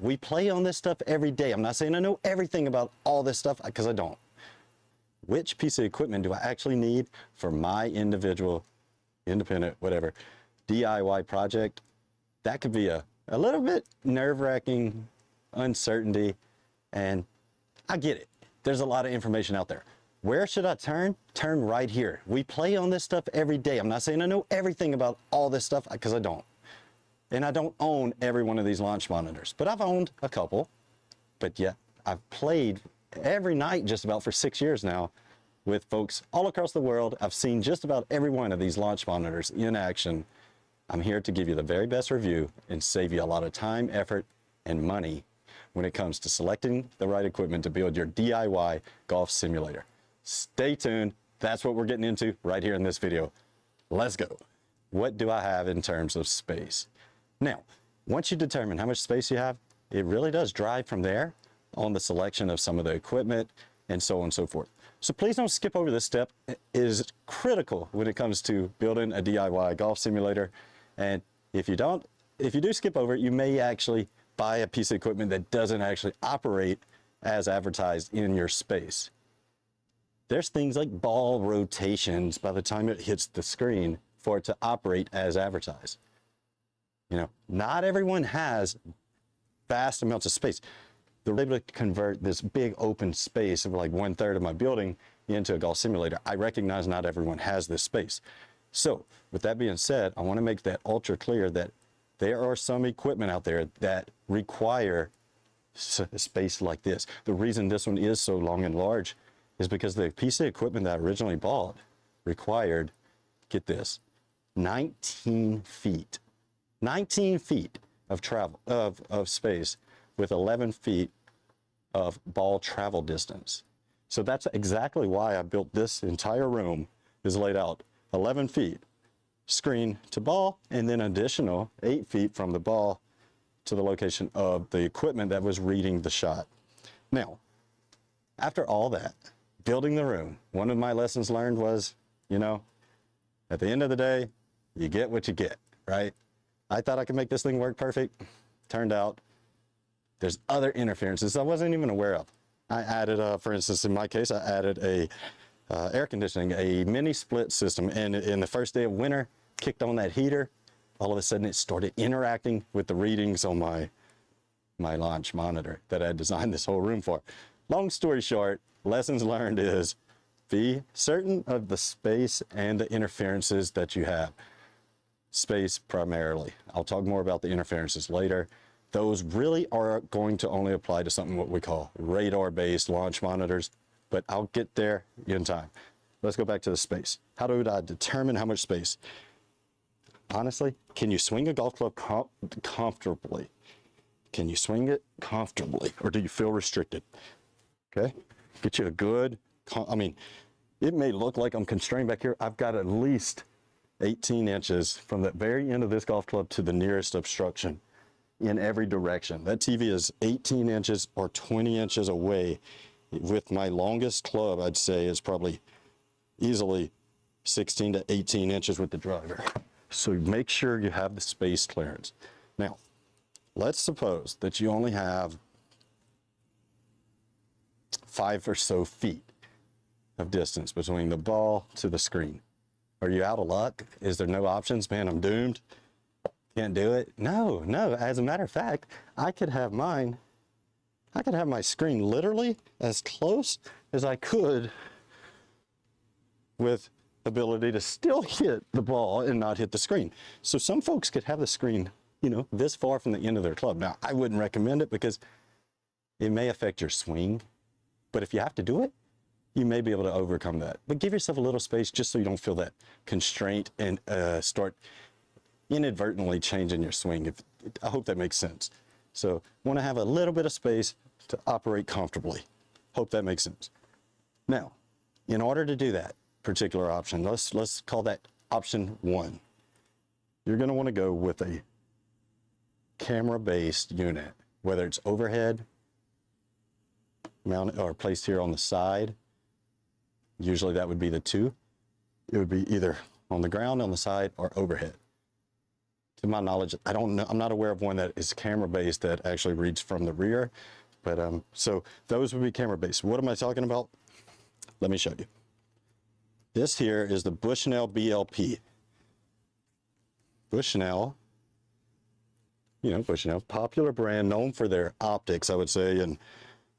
We play on this stuff every day. I'm not saying I know everything about all this stuff, because I don't. Which piece of equipment do I actually need for my individual, independent, whatever, DIY project? That could be a little bit nerve-wracking, uncertainty, and I get it. There's a lot of information out there. Where should I turn? Turn right here. We play on this stuff every day. I'm not saying I know everything about all this stuff, because I don't. And I don't own every one of these launch monitors, but I've owned a couple. But yeah, I've played every night just about for 6 years now with folks all across the world. I've seen just about every one of these launch monitors in action. I'm here to give you the very best review and save you a lot of time, effort, and money when it comes to selecting the right equipment to build your DIY golf simulator. Stay tuned. That's what we're getting into right here in this video. Let's go. What do I have in terms of space? Now, once you determine how much space you have, it really does drive from there on the selection of some of the equipment and so on and so forth. So please don't skip over this step. It is critical when it comes to building a DIY golf simulator. And if you do skip over it, you may actually buy a piece of equipment that doesn't actually operate as advertised in your space. There's things like ball rotations by the time it hits the screen for it to operate as advertised. You know, not everyone has vast amounts of space. They're able to convert this big open space of like 1/3 of my building into a golf simulator. I recognize not everyone has this space. So with that being said, I want to make that ultra clear that there are some equipment out there that require space like this. The reason this one is so long and large is because the piece of equipment that I originally bought required, get this, 19 feet. 19 feet of travel, of space with 11 feet of ball travel distance. So that's exactly why I built this entire room is laid out 11 feet, screen to ball, and then additional 8 feet from the ball to the location of the equipment that was reading the shot. Now, after all that, building the room, one of my lessons learned was, you know, at the end of the day, you get what you get, right? I thought I could make this thing work perfect. Turned out there's other interferences I wasn't even aware of. I added, for instance, in my case, I added a air conditioning, a mini split system. And in the first day of winter, kicked on that heater. All of a sudden it started interacting with the readings on my launch monitor that I had designed this whole room for. Long story short, lessons learned is be certain of the space and the interferences that you have. Space primarily. I'll talk more about the interferences later. Those really are going to only apply to something what we call radar-based launch monitors, but I'll get there in time. Let's go back to the space. How do I determine how much space? Honestly, can you swing a golf club comfortably? Can you swing it comfortably, or do you feel restricted? Okay, get you a good, I mean, it may look like I'm constrained back here. I've got at least 18 inches from the very end of this golf club to the nearest obstruction in every direction. That TV is 18 inches or 20 inches away. With my longest club, I'd say is probably easily 16 to 18 inches with the driver. So make sure you have the space clearance. Now, let's suppose that you only have 5 or so feet of distance between the ball to the screen. Are you out of luck? Is there no options? Man, I'm doomed. Can't do it? No. As a matter of fact, I could have my screen literally as close as I could with ability to still hit the ball and not hit the screen. So some folks could have the screen, you know, this far from the end of their club. Now, I wouldn't recommend it because it may affect your swing, but if you have to do it, you may be able to overcome that. But give yourself a little space just so you don't feel that constraint and start inadvertently changing your swing. I hope that makes sense. So want to have a little bit of space to operate comfortably. Hope that makes sense. Now, in order to do that particular option, let's call that option 1. You're going to want to go with a camera-based unit, whether it's overhead, mounted or placed here on the side. Usually that would be the 2. It would be either on the ground, on the side, or overhead. to my knowledge, I don't know, I'm not aware of one that is camera based that actually reads from the rear. But so those would be camera based. What am I talking about? Let me show you. This here is the Bushnell BLP. Bushnell, Bushnell, popular brand, known for their optics, I would say, and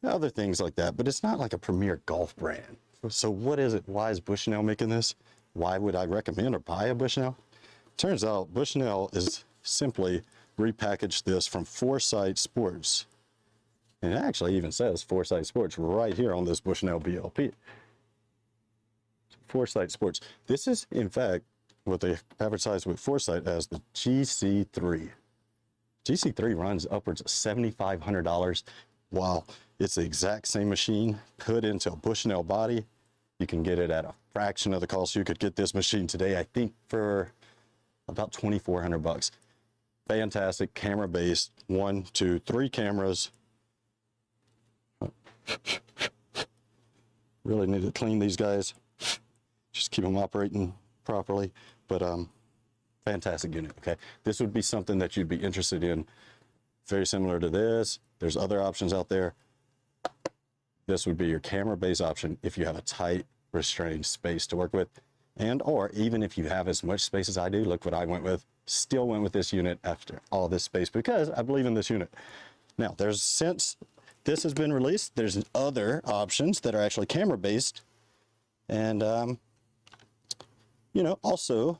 other things like that, but it's not like a premier golf brand. So what is it? Why is Bushnell making this? Why would I recommend or buy a Bushnell? Turns out Bushnell is simply repackaged this from Foresight Sports. And it actually even says Foresight Sports right here on this Bushnell BLP. Foresight Sports. This is, in fact, what they advertise with Foresight as the GC3. GC3 runs upwards of $7,500. While it's the exact same machine put into a Bushnell body, you can get it at a fraction of the cost. You could get this machine today, I think, for about $2,400. Fantastic, camera based, 1, 2, 3 cameras. Really need to clean these guys. Just keep them operating properly. But fantastic unit. Okay, this would be something that you'd be interested in. Very similar to this. There's other options out there. This would be your camera based option if you have a tight, restrained space to work with. And or even if you have as much space as I do, look what I went with. Still went with this unit after all this space because I believe in this unit. Now, since this has been released, there's other options that are actually camera based, and also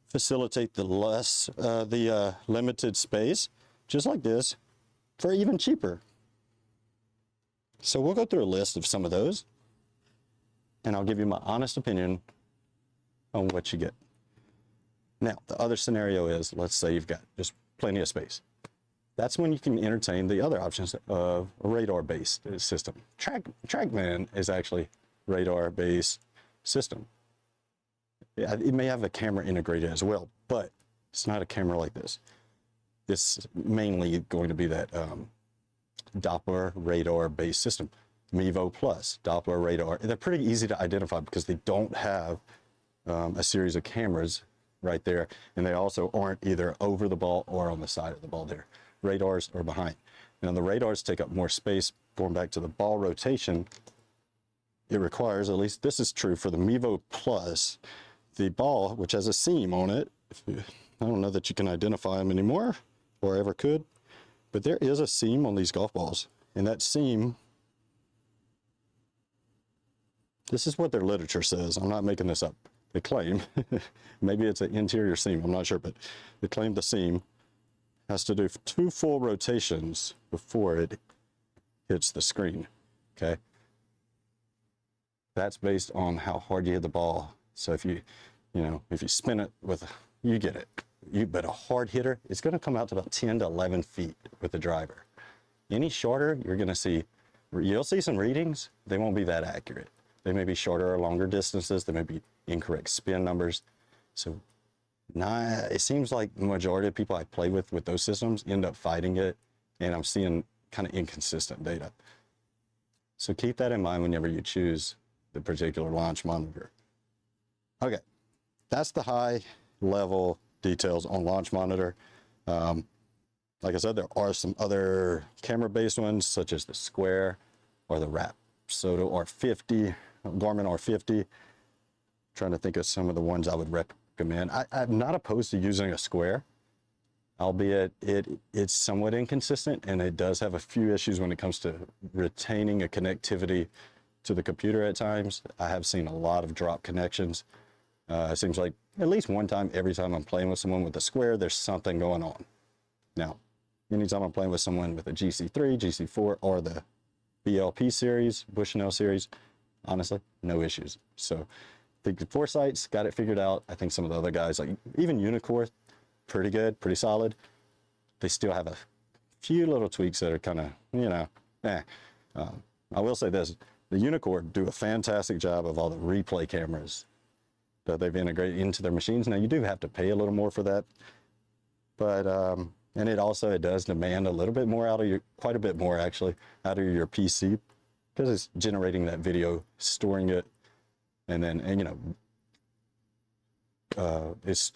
facilitate the limited space, just like this, for even cheaper. So we'll go through a list of some of those, and I'll give you my honest opinion on what you get. Now, the other scenario is, let's say you've got just plenty of space. That's when you can entertain the other options of a radar-based system. TrackMan is actually radar-based system. It may have a camera integrated as well, but it's not a camera like this. This is mainly going to be that Doppler radar-based system. Mevo Plus, Doppler radar. They're pretty easy to identify because they don't have a series of cameras right there, and they also aren't either over the ball or on the side of the ball there. Radars are behind. Now the radars take up more space. Going back to the ball rotation, it requires, at least this is true for the Mevo Plus, the ball, which has a seam on it. I don't know that you can identify them anymore, or ever could, but there is a seam on these golf balls, and that seam, this is what their literature says. I'm not making this up. They claim, maybe it's an interior seam, I'm not sure, but they claim the seam has to do 2 full rotations before it hits the screen, okay? That's based on how hard you hit the ball. So if you spin it with, you get it. But a hard hitter, it's gonna come out to about 10 to 11 feet with the driver. Any shorter, you'll see some readings, they won't be that accurate. They may be shorter or longer distances, they may be incorrect spin numbers. So it seems like the majority of people I play with those systems end up fighting it, and I'm seeing kind of inconsistent data. So keep that in mind whenever you choose the particular launch monitor. Okay, that's the high level details on launch monitor. Like I said, there are some other camera based ones such as the Square or the Rapsodo R50, Garmin R50. Trying to think of some of the ones I would recommend. I'm not opposed to using a Square, albeit it's somewhat inconsistent, and it does have a few issues when it comes to retaining a connectivity to the computer at times. I have seen a lot of drop connections. It seems like at least one time, every time I'm playing with someone with a Square, there's something going on. Now, anytime I'm playing with someone with a GC3, GC4, or the BLP series, Bushnell series, honestly, no issues. So I think the Foresight's got it figured out. I think some of the other guys, like even Unicore, pretty good, pretty solid. They still have a few little tweaks that are kind of, I will say this, the Unicore do a fantastic job of all the replay cameras that they've integrated into their machines. Now you do have to pay a little more for that, but and it does demand a little bit more quite a bit more actually, out of your PC, because it's generating that video, storing it, and then it's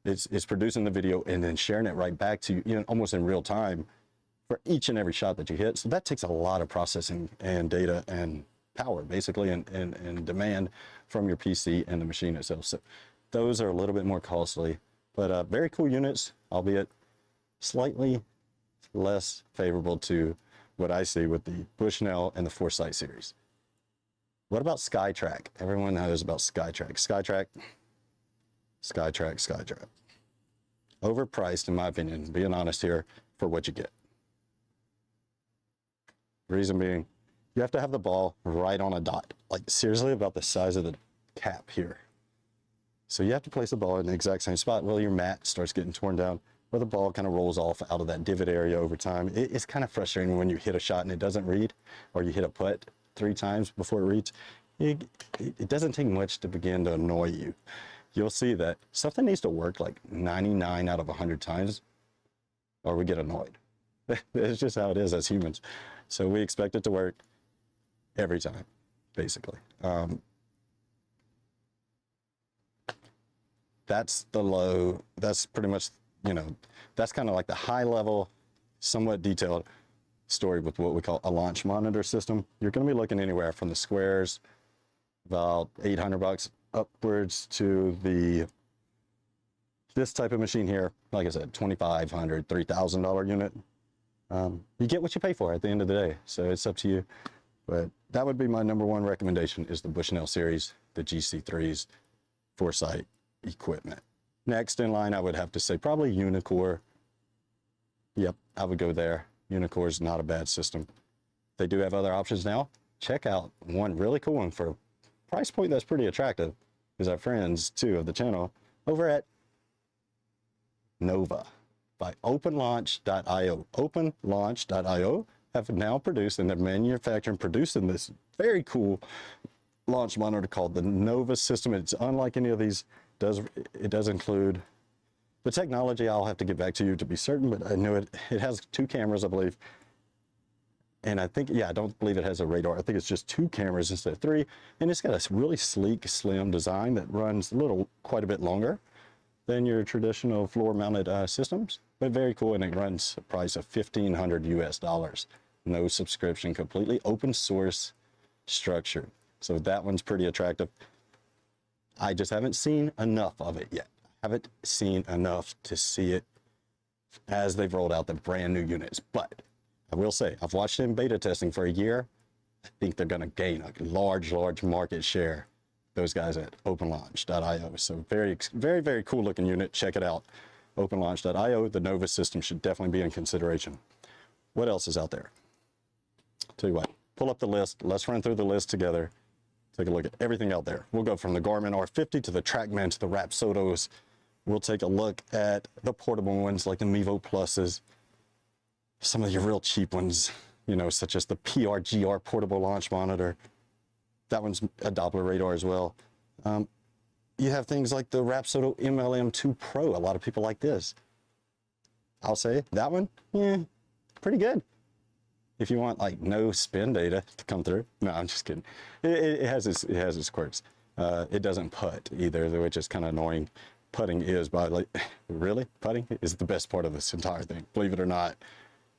It's producing the video and then sharing it right back to you, almost in real time for each and every shot that you hit. So that takes a lot of processing and data and power, basically, and demand from your PC and the machine itself. So those are a little bit more costly, but very cool units, albeit slightly less favorable to what I see with the Bushnell and the Foresight series. What about SkyTrack? Everyone knows about SkyTrack. SkyTrack. Overpriced, in my opinion, being honest here, for what you get. Reason being, you have to have the ball right on a dot, like seriously about the size of the cap here. So you have to place the ball in the exact same spot. Well, your mat starts getting torn down, or the ball kind of rolls off out of that divot area over time. It's kind of frustrating when you hit a shot and it doesn't read, or you hit a putt 3 times before it reads. It doesn't take much to begin to annoy you. You'll see that something needs to work like 99 out of 100 times, or we get annoyed. It's just how it is as humans. So we expect it to work every time, basically. That's the low. That's pretty much, that's kind of like the high level, somewhat detailed story with what we call a launch monitor system. You're going to be looking anywhere from the squares, about $800 upwards, to this type of machine here, like I said, $2,500, $3,000 unit. You get what you pay for at the end of the day, so it's up to you. But that would be my #1 recommendation, is the Bushnell series, the GC3s, Foresight equipment. Next in line, I would have to say probably Unicore. Yep, I would go there. Unicore is not a bad system. They do have other options now. Check out one really cool one for a price point that's pretty attractive, is our friends too of the channel over at Nova by openlaunch.io. Openlaunch.io have now produced, and they're manufacturing, producing this very cool launch monitor called the Nova system. It's unlike any of these. It does include the technology. I'll have to get back to you to be certain, but I know it has 2 cameras, I believe. And I think, I don't believe it has a radar. I think it's just 2 cameras instead of 3. And it's got a really sleek, slim design that runs quite a bit longer than your traditional floor-mounted systems, but very cool. And it runs a price of $1,500 US. No subscription, completely open source structure. So that one's pretty attractive. I just haven't seen enough of it yet. I haven't seen enough to see it as they've rolled out the brand new units. But I will say, I've watched them beta testing for a year. I think they're going to gain a large market share, those guys at openlaunch.io. So very, very, very cool looking unit. Check it out. Openlaunch.io. The Nova system should definitely be in consideration. What else is out there? Tell you what, pull up the list. Let's run through the list together. Take a look at everything out there. We'll go from the Garmin R50 to the TrackMan to the Rapsodos. We'll take a look at the portable ones like the Mevo Pluses, some of your real cheap ones, such as the PRGR portable launch monitor. That one's a Doppler radar as well. You have things like the Rapsodo MLM2 Pro. A lot of people like this. I'll say that one, pretty good. If you want like no spin data to come through. No, I'm just kidding. It has its quirks. It doesn't putt either, which is kind of annoying. Putting is, really? Putting is the best part of this entire thing. Believe it or not.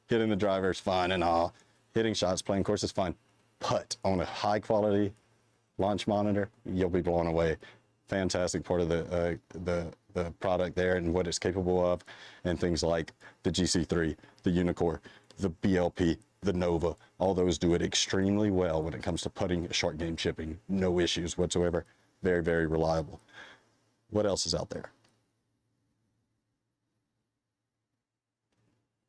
Hitting the driver is fine and all. Hitting shots, playing course is fine. Putt on a high quality launch monitor, you'll be blown away. Fantastic part of the product there and what it's capable of, and things like the GC3, the Unicore, the BLP, the Nova. All those do it extremely well when it comes to putting, short game chipping. No issues whatsoever. Very, very reliable. What else is out there?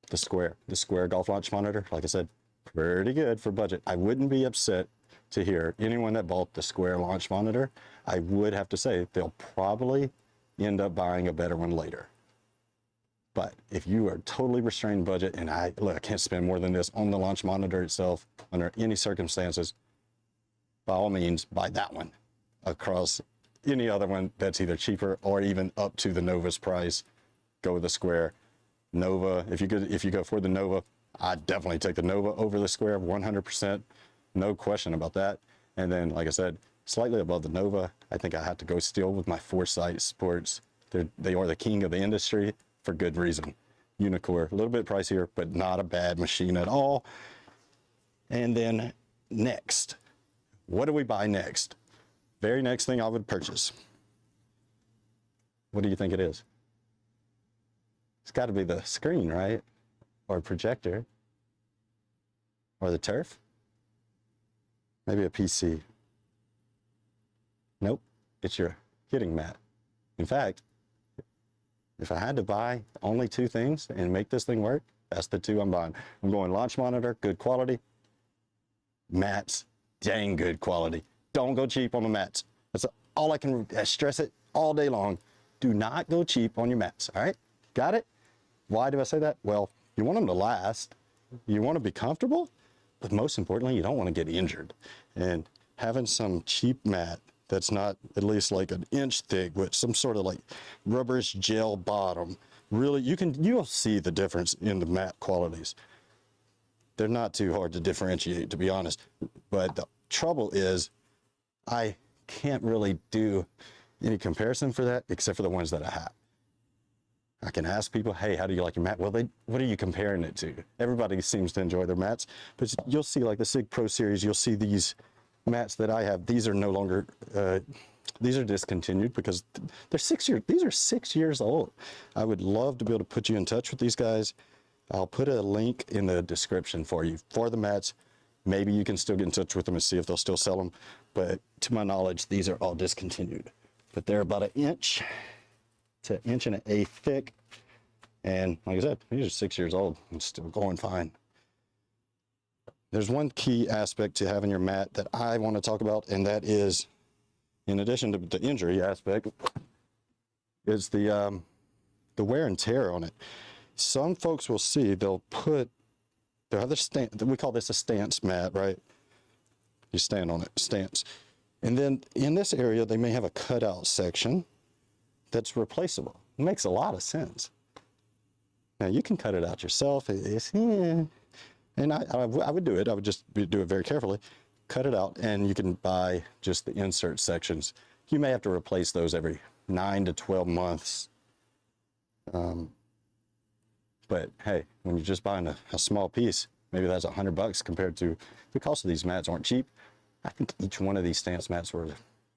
The Square golf launch monitor, like I said, pretty good for budget. I wouldn't be upset to hear anyone that bought the Square launch monitor. I would have to say they'll probably end up buying a better one later. But if you are totally restrained budget, and I can't spend more than this on the launch monitor itself under any circumstances, by all means, buy that one across any other one that's either cheaper or even up to the Nova's price. Go with the Square. Nova, if you go for the Nova, I'd definitely take the Nova over the Square, 100%. No question about that. And then, like I said, slightly above the Nova, I think I have to go still with my Foresight Sports They are the king of the industry for good reason. Unicore, a little bit pricier, but not a bad machine at all. And then next, what do we buy next? Very next thing I would purchase. What do you think it is? It's got to be the screen, right? Or projector. Or the turf. Maybe a PC. Nope, it's your hitting mat. In fact, if I had to buy only two things and make this thing work, that's the two I'm buying. I'm going launch monitor, good quality. Mats, dang good quality. Don't go cheap on the mats. That's all I can stress it all day long. Do not go cheap on your mats, all right? Got it? Why do I say that? Well, you want them to last. You want to be comfortable, but most importantly, you don't want to get injured. And having some cheap mat that's not at least like an inch thick with some sort of like rubberish gel bottom, really, you'll see the difference in the mat qualities. They're not too hard to differentiate, to be honest. But the trouble is, I can't really do any comparison for that except for the ones that I have. I can ask people, hey, how do you like your mat? Well, what are you comparing it to? Everybody seems to enjoy their mats, but you'll see like the SIG Pro Series, you'll see these mats that I have. These are no longer, these are discontinued because these are 6 years old. I would love to be able to put you in touch with these guys. I'll put a link in the description for you for the mats. Maybe you can still get in touch with them and see if they'll still sell them. But to my knowledge, these are all discontinued. But they're about an inch to an inch and an eighth thick. And like I said, these are 6 years old and still going fine. There's one key aspect to having your mat that I want to talk about, and that is, in addition to the injury aspect, is the wear and tear on it. Some folks will see, they'll have a we call this a stance mat, right? You stand on it, stance. And then in this area, they may have a cutout section that's replaceable. It makes a lot of sense. Now you can cut it out yourself. And I would do it. I would just do it very carefully. Cut it out, and you can buy just the insert sections. You may have to replace those every 9 to 12 months. But hey, when you're just buying a small piece, maybe that's $100 compared to the cost of these mats aren't cheap. I think each one of these stance mats were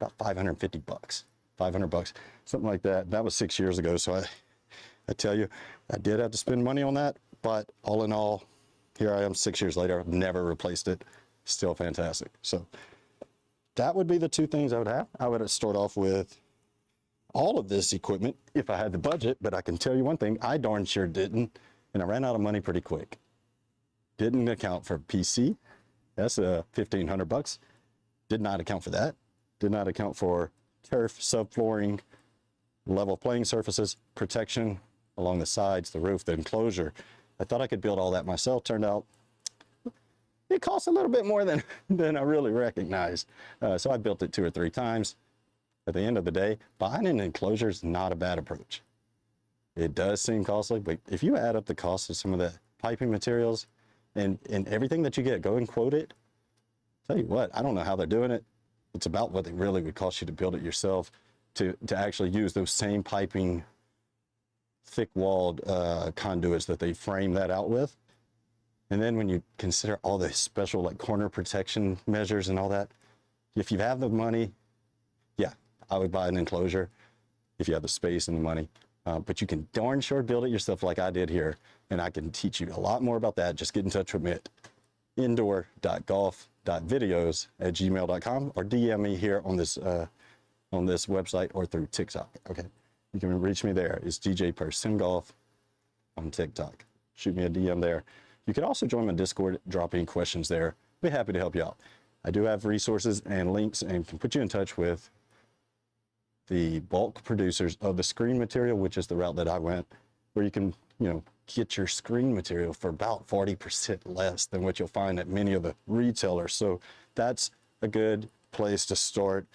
about $550, $500, something like that. That was 6 years ago. So I tell you, I did have to spend money on that, but all in all, here I am 6 years later. I've never replaced it. Still fantastic. So that would be the two things I would have. I would start off with all of this equipment if I had the budget, but I can tell you one thing, I darn sure didn't, and I ran out of money pretty quick. Didn't account for PC. That's $1,500. Did not account for that. Did not account for turf, subflooring, level playing surfaces, protection along the sides, the roof, the enclosure. I thought I could build all that myself. Turned out it costs a little bit more than I really recognized. So I built it 2 or 3 times. At the end of the day, buying an enclosure is not a bad approach. It does seem costly, but if you add up the cost of some of the piping materials and everything that you get, go and quote it. Tell you what, I don't know how they're doing it. It's about what it really would cost you to build it yourself, to actually use those same piping, thick-walled conduits that they frame that out with. And then when you consider all the special like corner protection measures and all that, if you have the money, yeah, I would buy an enclosure if you have the space and the money. But you can darn sure build it yourself like I did here. And I can teach you a lot more about that. Just get in touch with me at indoor.golf.videos@gmail.com or DM me here on this website or through TikTok. Okay, you can reach me there. It's DJ Person Golf on TikTok. Shoot me a DM there. You can also join my Discord, drop any questions there. Be happy to help you out. I do have resources and links and can put you in touch with the bulk producers of the screen material, which is the route that I went, where you can, get your screen material for about 40% less than what you'll find at many of the retailers. So that's a good place to start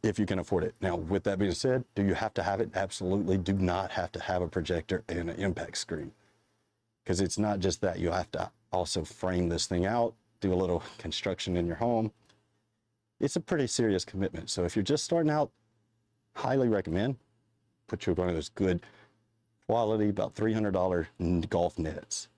if you can afford it. Now, with that being said, do you have to have it? Absolutely do not have to have a projector and an impact screen, because it's not just that. You have to also frame this thing out, do a little construction in your home. It's a pretty serious commitment. So if you're just starting out, highly recommend. put you one of those good quality, about $300 golf nets.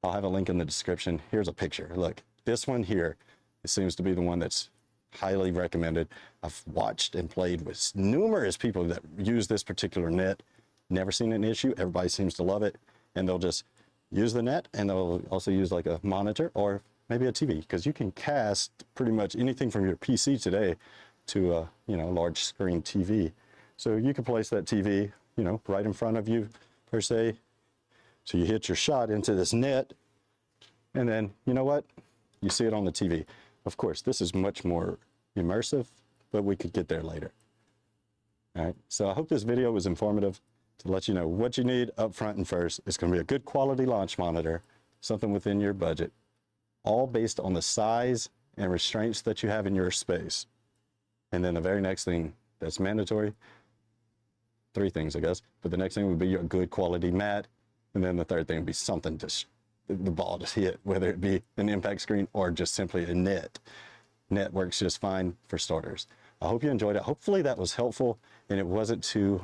I'll have a link in the description. Here's a picture. Look, this one here, it seems to be the one that's highly recommended. I've watched and played with numerous people that use this particular net. Never seen an issue. Everybody seems to love it. And they'll just use the net, and they'll also use like a monitor or maybe a TV, because you can cast pretty much anything from your PC today to a large screen TV. So you can place that TV, right in front of you per se. So you hit your shot into this net, and then you know what? You see it on the TV. Of course, this is much more immersive, but we could get there later. All right, so I hope this video was informative to let you know what you need up front and first. It's going to be a good quality launch monitor, something within your budget, all based on the size and restraints that you have in your space. And then the very next thing that's mandatory, 3 things, I guess, but the next thing would be a good quality mat. And then the third thing would be something to the ball to hit, whether it be an impact screen or just simply a net. Net works just fine for starters. I hope you enjoyed it. Hopefully that was helpful and it wasn't too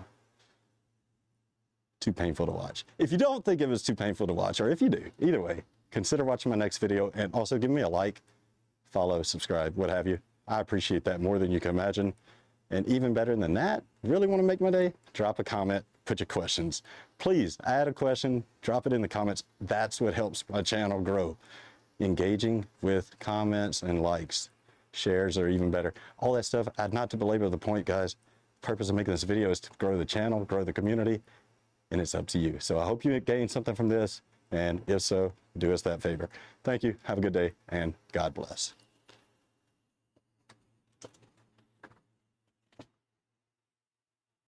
painful to watch. If you don't think it was too painful to watch, or if you do, either way, consider watching my next video, and also give me a like, follow, subscribe, what have you. I appreciate that more than you can imagine. And even better than that, really want to make my day? Drop a comment, put your questions. Please add a question, drop it in the comments. That's what helps my channel grow. Engaging with comments and likes, shares are even better. All that stuff, not to belabor the point, guys. The purpose of making this video is to grow the channel, grow the community, and it's up to you. So I hope you gained something from this, and if so, do us that favor. Thank you, have a good day, and God bless.